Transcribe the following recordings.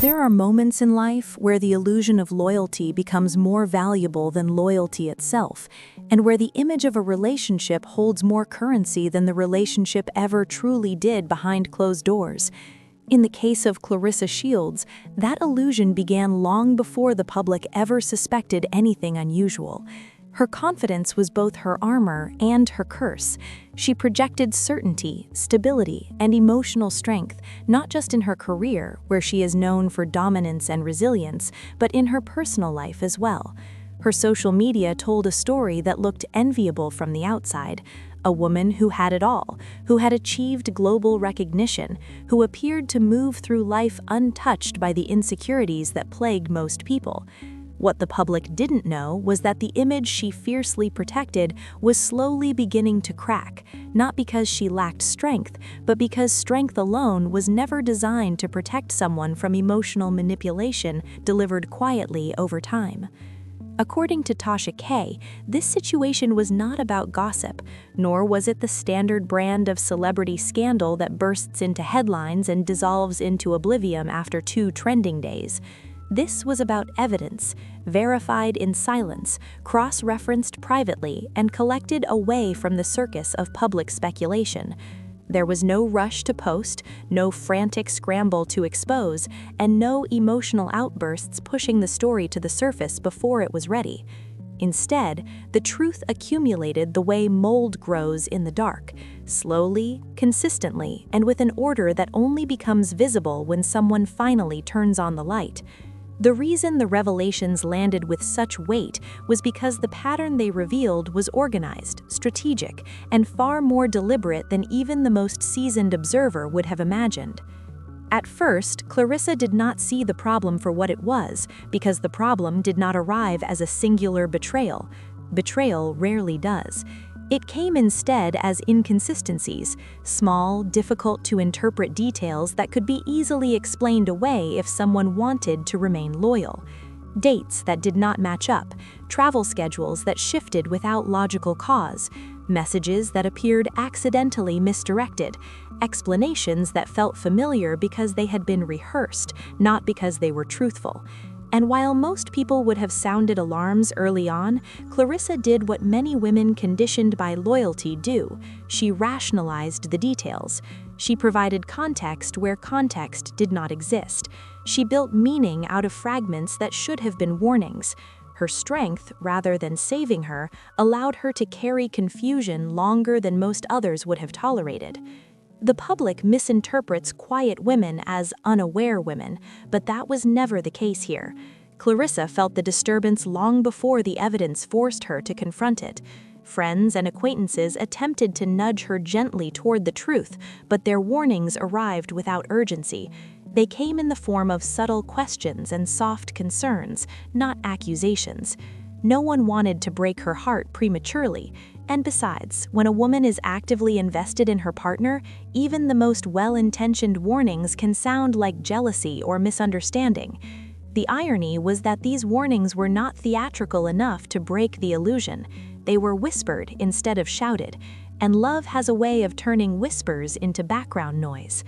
There are moments in life where the illusion of loyalty becomes more valuable than loyalty itself, and where the image of a relationship holds more currency than the relationship ever truly did behind closed doors. In the case of Claressa Shields, that illusion began long before the public ever suspected anything unusual. Her confidence was both her armor and her curse. She projected certainty, stability, and emotional strength, not just in her career, where she is known for dominance and resilience, but in her personal life as well. Her social media told a story that looked enviable from the outside. A woman who had it all, who had achieved global recognition, who appeared to move through life untouched by the insecurities that plagued most people. What the public didn't know was that the image she fiercely protected was slowly beginning to crack, not because she lacked strength, but because strength alone was never designed to protect someone from emotional manipulation delivered quietly over time. According to Tasha K, this situation was not about gossip, nor was it the standard brand of celebrity scandal that bursts into headlines and dissolves into oblivion after 2 trending days. This was about evidence, verified in silence, cross-referenced privately, and collected away from the circus of public speculation. There was no rush to post, no frantic scramble to expose, and no emotional outbursts pushing the story to the surface before it was ready. Instead, the truth accumulated the way mold grows in the dark, slowly, consistently, and with an order that only becomes visible when someone finally turns on the light. The reason the revelations landed with such weight was because the pattern they revealed was organized, strategic, and far more deliberate than even the most seasoned observer would have imagined. At first, Claressa did not see the problem for what it was, because the problem did not arrive as a singular betrayal. Betrayal rarely does. It came instead as inconsistencies, small, difficult-to-interpret details that could be easily explained away if someone wanted to remain loyal. Dates that did not match up, travel schedules that shifted without logical cause, messages that appeared accidentally misdirected, explanations that felt familiar because they had been rehearsed, not because they were truthful. And while most people would have sounded alarms early on, Claressa did what many women conditioned by loyalty do. She rationalized the details. She provided context where context did not exist. She built meaning out of fragments that should have been warnings. Her strength, rather than saving her, allowed her to carry confusion longer than most others would have tolerated. The public misinterprets quiet women as unaware women, but that was never the case here. Claressa felt the disturbance long before the evidence forced her to confront it. Friends and acquaintances attempted to nudge her gently toward the truth, but their warnings arrived without urgency. They came in the form of subtle questions and soft concerns, not accusations. No one wanted to break her heart prematurely. And besides, when a woman is actively invested in her partner, even the most well-intentioned warnings can sound like jealousy or misunderstanding. The irony was that these warnings were not theatrical enough to break the illusion. They were whispered instead of shouted, and love has a way of turning whispers into background noise.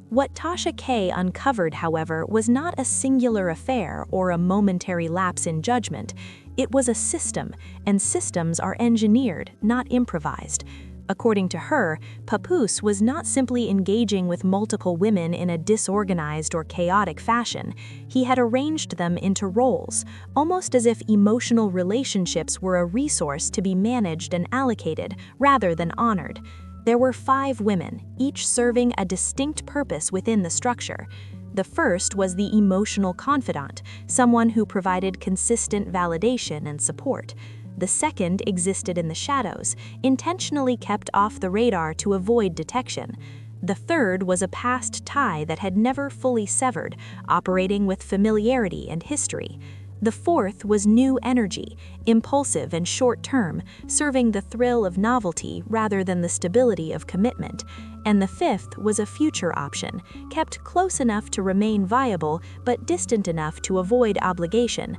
What Tasha K uncovered, however, was not a singular affair or a momentary lapse in judgment. It was a system, and systems are engineered, not improvised. According to her, Papoose was not simply engaging with multiple women in a disorganized or chaotic fashion. He had arranged them into roles, almost as if emotional relationships were a resource to be managed and allocated, rather than honored. There were 5 women, each serving a distinct purpose within the structure. The first was the emotional confidant, someone who provided consistent validation and support. The second existed in the shadows, intentionally kept off the radar to avoid detection. The third was a past tie that had never fully severed, operating with familiarity and history. The fourth was new energy, impulsive and short-term, serving the thrill of novelty rather than the stability of commitment. And the fifth was a future option, kept close enough to remain viable but distant enough to avoid obligation.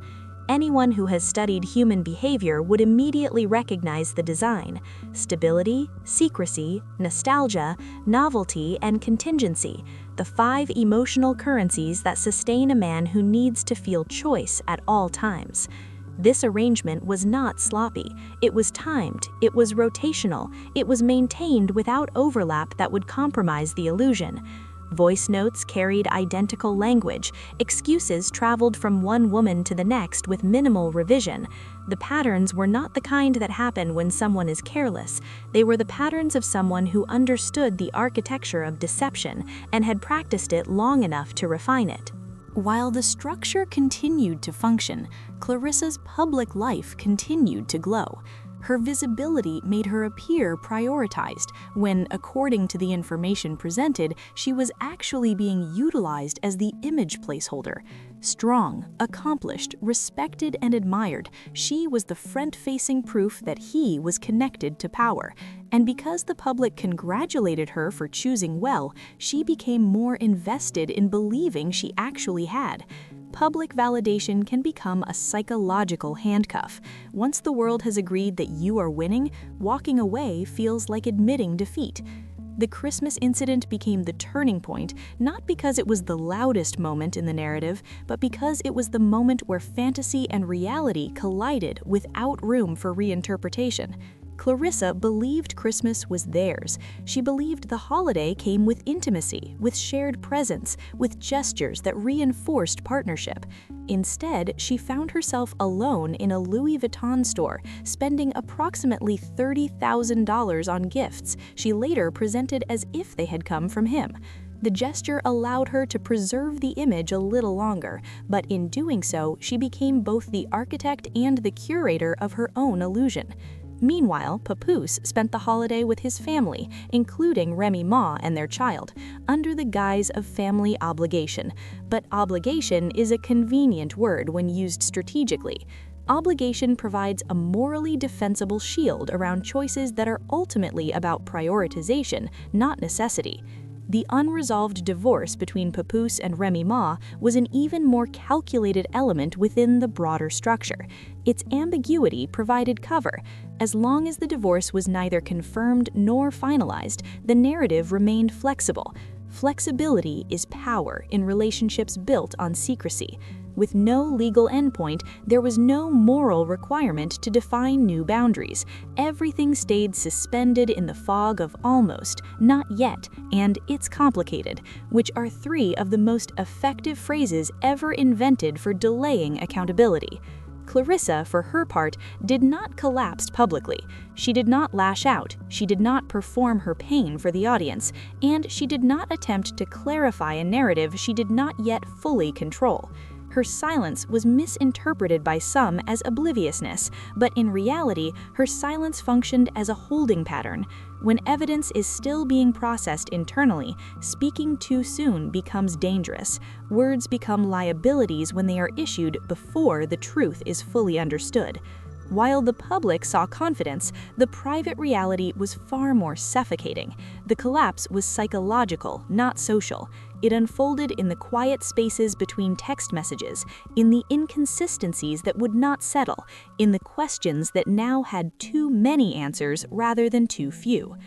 Anyone who has studied human behavior would immediately recognize the design: stability, secrecy, nostalgia, novelty, and contingency. the 5 emotional currencies that sustain a man who needs to feel choice at all times. This arrangement was not sloppy, it was timed, it was rotational, it was maintained without overlap that would compromise the illusion. Voice notes carried identical language, excuses traveled from one woman to the next with minimal revision. The patterns were not the kind that happen when someone is careless, they were the patterns of someone who understood the architecture of deception and had practiced it long enough to refine it. While the structure continued to function, Claressa's public life continued to glow. Her visibility made her appear prioritized, when, according to the information presented, she was actually being utilized as the image placeholder. Strong, accomplished, respected, and admired, she was the front-facing proof that he was connected to power. And because the public congratulated her for choosing well, she became more invested in believing she actually had. Public validation can become a psychological handcuff. Once the world has agreed that you are winning, walking away feels like admitting defeat. The Christmas incident became the turning point, not because it was the loudest moment in the narrative, but because it was the moment where fantasy and reality collided without room for reinterpretation. Claressa believed Christmas was theirs. She believed the holiday came with intimacy, with shared presence, with gestures that reinforced partnership. Instead, she found herself alone in a Louis Vuitton store, spending approximately $30,000 on gifts she later presented as if they had come from him. The gesture allowed her to preserve the image a little longer, but in doing so, she became both the architect and the curator of her own illusion. Meanwhile, Papoose spent the holiday with his family, including Remy Ma and their child, under the guise of family obligation. But obligation is a convenient word when used strategically. Obligation provides a morally defensible shield around choices that are ultimately about prioritization, not necessity. The unresolved divorce between Papoose and Remy Ma was an even more calculated element within the broader structure. Its ambiguity provided cover. As long as the divorce was neither confirmed nor finalized, the narrative remained flexible. Flexibility is power in relationships built on secrecy. With no legal endpoint, there was no moral requirement to define new boundaries. Everything stayed suspended in the fog of almost, not yet, and it's complicated, which are 3 of the most effective phrases ever invented for delaying accountability. Claressa, for her part, did not collapse publicly. She did not lash out, she did not perform her pain for the audience, and she did not attempt to clarify a narrative she did not yet fully control. Her silence was misinterpreted by some as obliviousness, but in reality, her silence functioned as a holding pattern. When evidence is still being processed internally, speaking too soon becomes dangerous. Words become liabilities when they are issued before the truth is fully understood. While the public saw confidence, the private reality was far more suffocating. The collapse was psychological, not social. It unfolded in the quiet spaces between text messages, in the inconsistencies that would not settle, in the questions that now had too many answers rather than too few.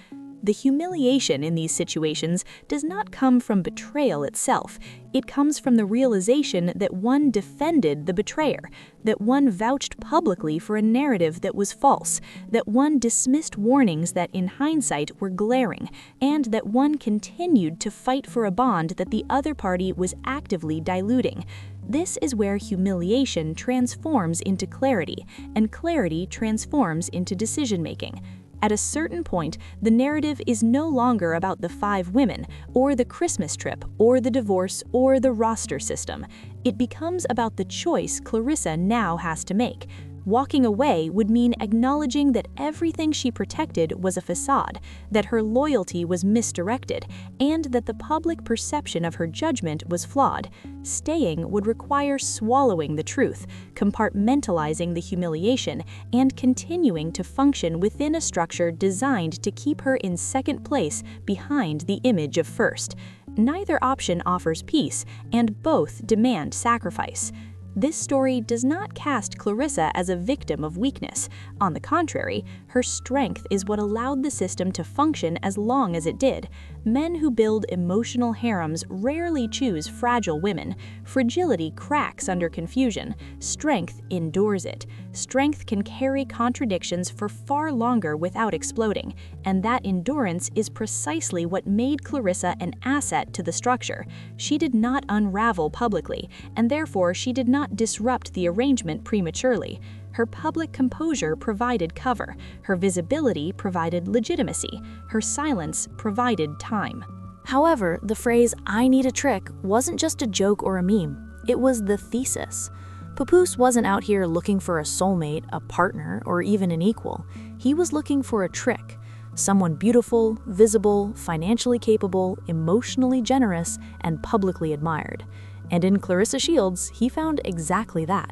The humiliation in these situations does not come from betrayal itself. It comes from the realization that one defended the betrayer, that one vouched publicly for a narrative that was false, that one dismissed warnings that in hindsight were glaring, and that one continued to fight for a bond that the other party was actively diluting. This is where humiliation transforms into clarity, and clarity transforms into decision-making. At a certain point, the narrative is no longer about the 5 women, or the Christmas trip, or the divorce, or the roster system. It becomes about the choice Claressa now has to make. Walking away would mean acknowledging that everything she protected was a facade, that her loyalty was misdirected, and that the public perception of her judgment was flawed. Staying would require swallowing the truth, compartmentalizing the humiliation, and continuing to function within a structure designed to keep her in second place behind the image of first. Neither option offers peace, and both demand sacrifice. This story does not cast Claressa as a victim of weakness. On the contrary, her strength is what allowed the system to function as long as it did. Men who build emotional harems rarely choose fragile women. Fragility cracks under confusion. Strength endures it. Strength can carry contradictions for far longer without exploding, and that endurance is precisely what made Claressa an asset to the structure. She did not unravel publicly, and therefore she did not disrupt the arrangement prematurely. Her public composure provided cover. Her visibility provided legitimacy. Her silence provided time. However, the phrase, "I need a trick," wasn't just a joke or a meme. It was the thesis. Papoose wasn't out here looking for a soulmate, a partner, or even an equal. He was looking for a trick. Someone beautiful, visible, financially capable, emotionally generous, and publicly admired. And in Claressa Shields, he found exactly that.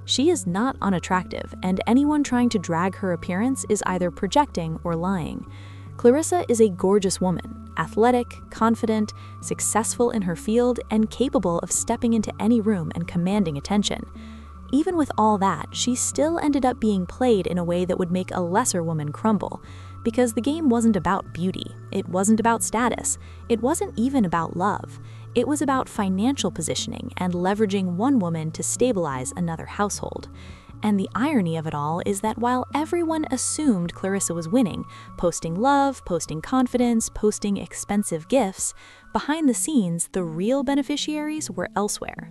She is not unattractive, and anyone trying to drag her appearance is either projecting or lying. Claressa is a gorgeous woman, athletic, confident, successful in her field, and capable of stepping into any room and commanding attention. Even with all that, she still ended up being played in a way that would make a lesser woman crumble. Because the game wasn't about beauty, it wasn't about status, it wasn't even about love. It was about financial positioning and leveraging one woman to stabilize another household. And the irony of it all is that while everyone assumed Claressa was winning, posting love, posting confidence, posting expensive gifts, behind the scenes, the real beneficiaries were elsewhere.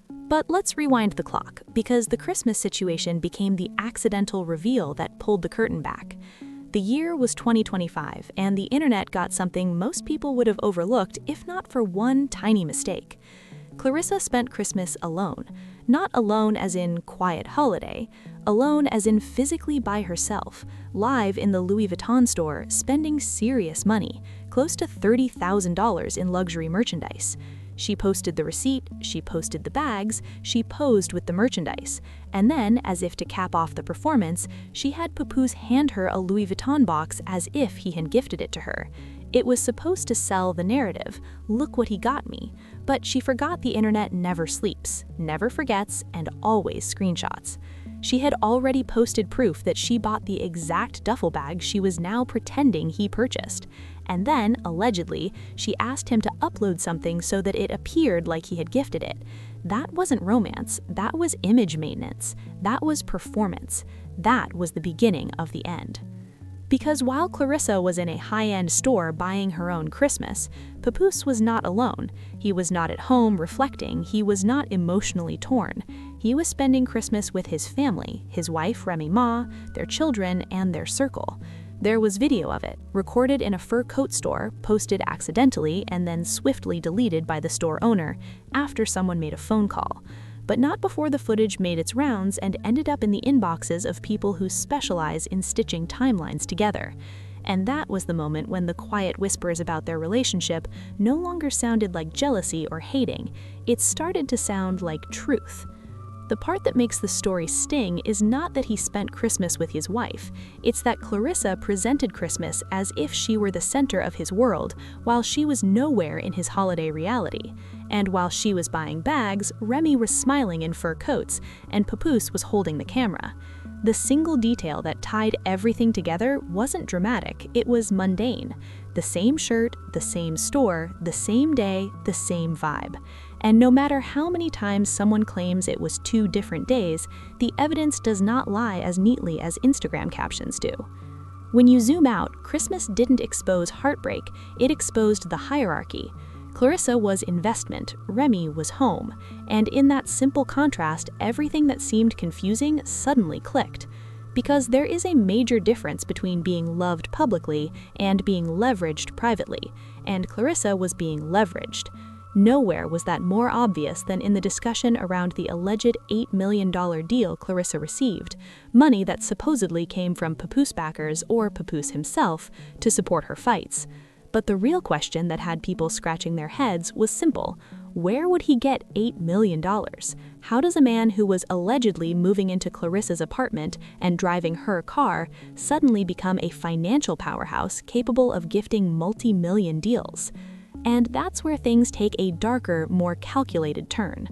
But let's rewind the clock, because the Christmas situation became the accidental reveal that pulled the curtain back. The year was 2025, and the internet got something most people would have overlooked if not for one tiny mistake. Claressa spent Christmas alone. Not alone as in quiet holiday, alone as in physically by herself, live in the Louis Vuitton store, spending serious money, close to $30,000 in luxury merchandise. She posted the receipt, she posted the bags, she posed with the merchandise, and then, as if to cap off the performance, she had Papoose hand her a Louis Vuitton box as if he had gifted it to her. It was supposed to sell the narrative, "Look what he got me," but she forgot the internet never sleeps, never forgets, and always screenshots. She had already posted proof that she bought the exact duffel bag she was now pretending he purchased. And then, allegedly, she asked him to upload something so that it appeared like he had gifted it. That wasn't romance, that was image maintenance, that was performance. That was the beginning of the end. Because while Claressa was in a high-end store buying her own Christmas, Papoose was not alone. He was not at home reflecting, he was not emotionally torn. He was spending Christmas with his family, his wife Remy Ma, their children, and their circle. There was video of it, recorded in a fur coat store, posted accidentally, and then swiftly deleted by the store owner after someone made a phone call. But not before the footage made its rounds and ended up in the inboxes of people who specialize in stitching timelines together. And that was the moment when the quiet whispers about their relationship no longer sounded like jealousy or hating. It started to sound like truth. The part that makes the story sting is not that he spent Christmas with his wife. It's that Claressa presented Christmas as if she were the center of his world, while she was nowhere in his holiday reality. And while she was buying bags, Remy was smiling in fur coats, and Papoose was holding the camera. The single detail that tied everything together wasn't dramatic, it was mundane. The same shirt, the same store, the same day, the same vibe. And no matter how many times someone claims it was 2 different days, the evidence does not lie as neatly as Instagram captions do. When you zoom out, Christmas didn't expose heartbreak, it exposed the hierarchy. Claressa was investment, Remy was home, and in that simple contrast, everything that seemed confusing suddenly clicked. Because there is a major difference between being loved publicly and being leveraged privately, and Claressa was being leveraged. Nowhere was that more obvious than in the discussion around the alleged $8 million deal Claressa received, money that supposedly came from Papoose backers or Papoose himself to support her fights. But the real question that had people scratching their heads was simple. Where would he get $8 million? How does a man who was allegedly moving into Claressa's apartment and driving her car suddenly become a financial powerhouse capable of gifting multi-million deals? And that's where things take a darker, more calculated turn.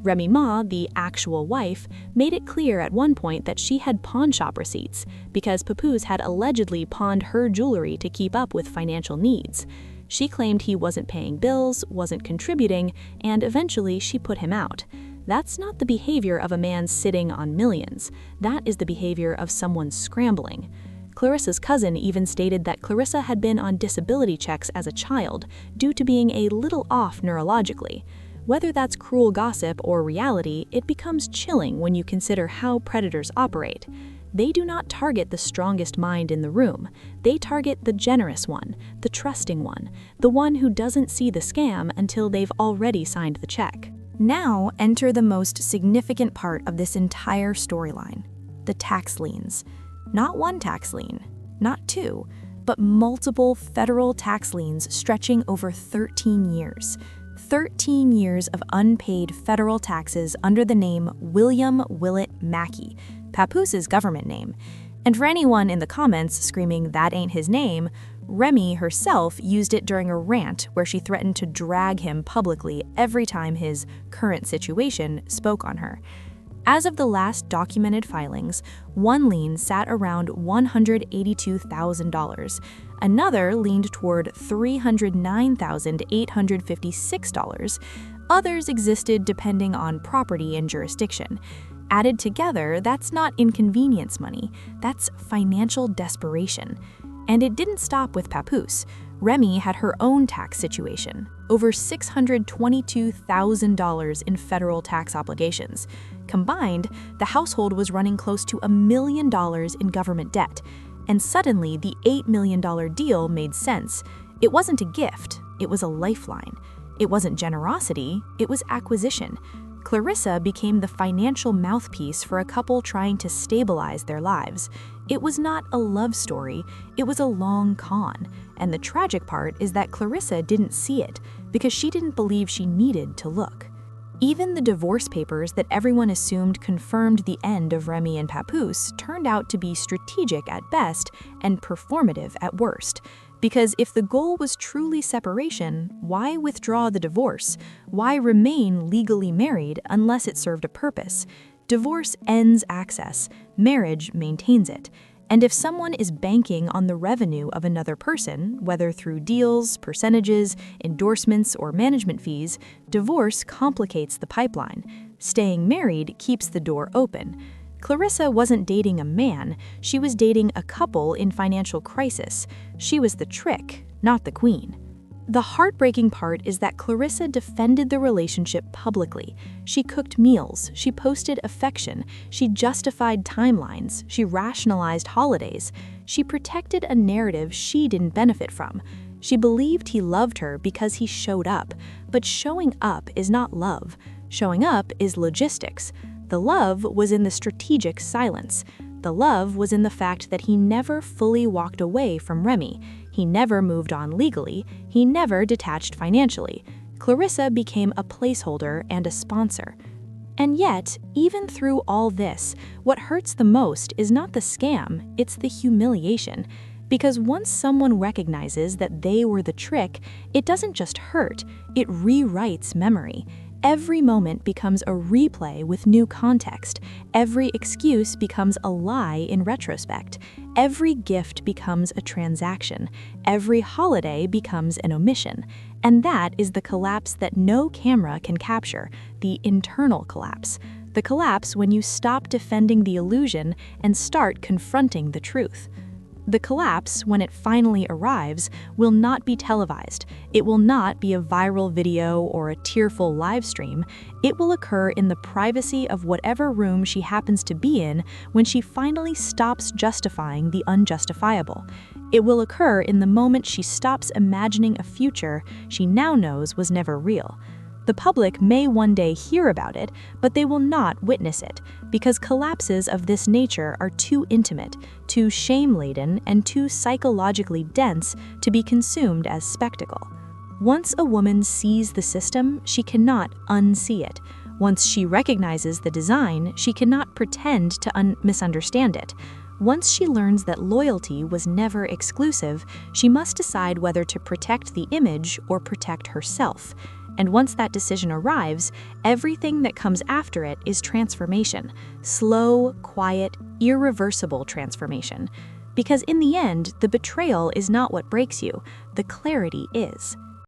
Remy Ma, the actual wife, made it clear at one point that she had pawn shop receipts because Papoose had allegedly pawned her jewelry to keep up with financial needs. She claimed he wasn't paying bills, wasn't contributing, and eventually she put him out. That's not the behavior of a man sitting on millions. That is the behavior of someone scrambling. Claressa's cousin even stated that Claressa had been on disability checks as a child due to being a little off neurologically. Whether that's cruel gossip or reality, it becomes chilling when you consider how predators operate. They do not target the strongest mind in the room. They target the generous one, the trusting one, the one who doesn't see the scam until they've already signed the check. Now enter the most significant part of this entire storyline, the tax liens. Not one tax lien, not two, but multiple federal tax liens stretching over 13 years. 13 years of unpaid federal taxes under the name William Willett Mackey, Papoose's government name. And for anyone in the comments screaming that ain't his name, Remy herself used it during a rant where she threatened to drag him publicly every time his current situation spoke on her. As of the last documented filings, one lien sat around $182,000. Another leaned toward $309,856. Others existed depending on property and jurisdiction. Added together, that's not inconvenience money, that's financial desperation. And it didn't stop with Papoose. Remy had her own tax situation, over $622,000 in federal tax obligations. Combined, the household was running close to $1 million in government debt. And suddenly, the $8 million deal made sense. It wasn't a gift, it was a lifeline. It wasn't generosity, it was acquisition. Claressa became the financial mouthpiece for a couple trying to stabilize their lives. It was not a love story, it was a long con. And the tragic part is that Claressa didn't see it because she didn't believe she needed to look. Even the divorce papers that everyone assumed confirmed the end of Remy and Papoose turned out to be strategic at best and performative at worst. Because if the goal was truly separation, why withdraw the divorce? Why remain legally married unless it served a purpose? Divorce ends access, marriage maintains it. And if someone is banking on the revenue of another person, whether through deals, percentages, endorsements, or management fees, divorce complicates the pipeline. Staying married keeps the door open. Claressa wasn't dating a man, she was dating a couple in financial crisis. She was the trick, not the queen. The heartbreaking part is that Claressa defended the relationship publicly. She cooked meals, she posted affection, she justified timelines, she rationalized holidays. She protected a narrative she didn't benefit from. She believed he loved her because he showed up. But showing up is not love. Showing up is logistics. The love was in the strategic silence. The love was in the fact that he never fully walked away from Remy. He never moved on legally. He never detached financially. Claressa became a placeholder and a sponsor. And yet, even through all this, what hurts the most is not the scam, it's the humiliation. Because once someone recognizes that they were the trick, it doesn't just hurt, it rewrites memory. Every moment becomes a replay with new context. Every excuse becomes a lie in retrospect. Every gift becomes a transaction. Every holiday becomes an omission. And that is the collapse that no camera can capture, the internal collapse. The collapse when you stop defending the illusion and start confronting the truth. The collapse, when it finally arrives, will not be televised. It will not be a viral video or a tearful live stream. It will occur in the privacy of whatever room she happens to be in when she finally stops justifying the unjustifiable. It will occur in the moment she stops imagining a future she now knows was never real. The public may one day hear about it, but they will not witness it, because collapses of this nature are too intimate, too shame-laden, and too psychologically dense to be consumed as spectacle. Once a woman sees the system, she cannot unsee it. Once she recognizes the design, she cannot pretend to misunderstand it. Once she learns that loyalty was never exclusive, she must decide whether to protect the image or protect herself. And once that decision arrives, everything that comes after it is transformation. Slow, quiet, irreversible transformation. Because in the end, the betrayal is not what breaks you, the clarity is.